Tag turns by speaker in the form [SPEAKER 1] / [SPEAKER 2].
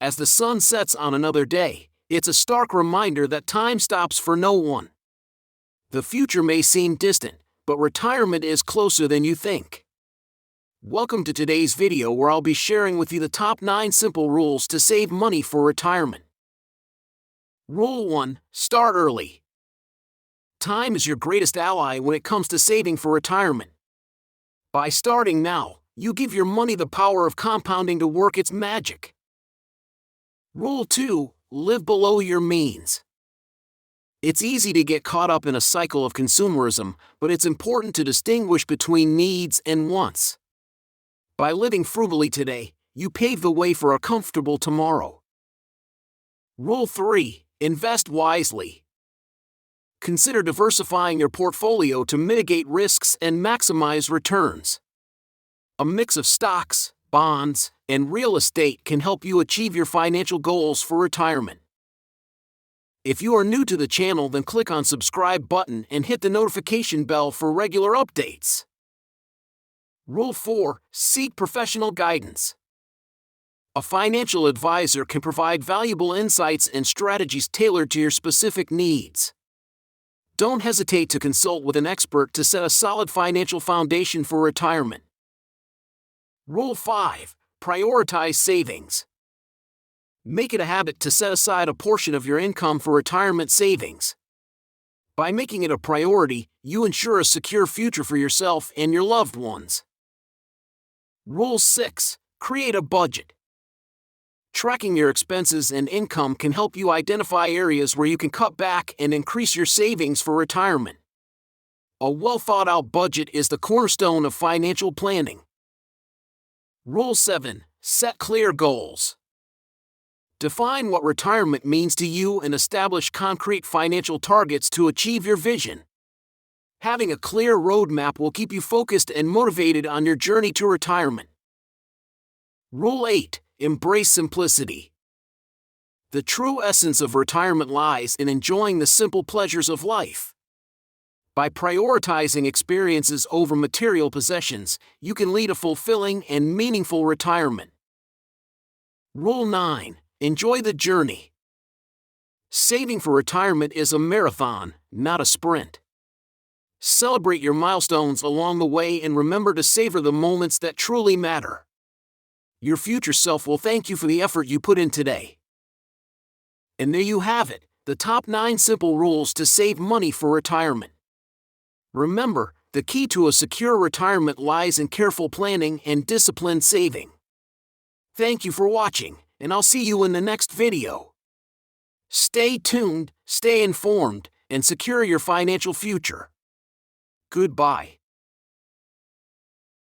[SPEAKER 1] As the sun sets on another day, it's a stark reminder that time stops for no one. The future may seem distant, but retirement is closer than you think. Welcome to today's video where I'll be sharing with you the top 9 simple rules to save money for retirement. Rule 1. Start early. Time is your greatest ally when it comes to saving for retirement. By starting now, you give your money the power of compounding to work its magic. Rule 2. Live below your means. It's easy to get caught up in a cycle of consumerism, but it's important to distinguish between needs and wants. By living frugally today, you pave the way for a comfortable tomorrow. Rule 3. Invest wisely. Consider diversifying your portfolio to mitigate risks and maximize returns. A mix of stocks, bonds, and real estate can help you achieve your financial goals for retirement. If you are new to the channel, then click on subscribe button and hit the notification bell for regular updates. Rule 4. Seek professional guidance. A financial advisor can provide valuable insights and strategies tailored to your specific needs. Don't hesitate to consult with an expert to set a solid financial foundation for retirement. Rule 5. Prioritize savings. Make it a habit to set aside a portion of your income for retirement savings. By making it a priority, you ensure a secure future for yourself and your loved ones. Rule 6. Create a budget. Tracking your expenses and income can help you identify areas where you can cut back and increase your savings for retirement. A well-thought-out budget is the cornerstone of financial planning. Rule 7. Set clear goals. Define what retirement means to you and establish concrete financial targets to achieve your vision. Having a clear roadmap will keep you focused and motivated on your journey to retirement. Rule 8. Embrace simplicity. The true essence of retirement lies in enjoying the simple pleasures of life. By prioritizing experiences over material possessions, you can lead a fulfilling and meaningful retirement. Rule 9. Enjoy the journey. Saving for retirement is a marathon, not a sprint. Celebrate your milestones along the way and remember to savor the moments that truly matter. Your future self will thank you for the effort you put in today. And there you have it, the top 9 simple rules to save money for retirement. Remember, the key to a secure retirement lies in careful planning and disciplined saving. Thank you for watching, and I'll see you in the next video. Stay tuned, stay informed, and secure your financial future. Goodbye.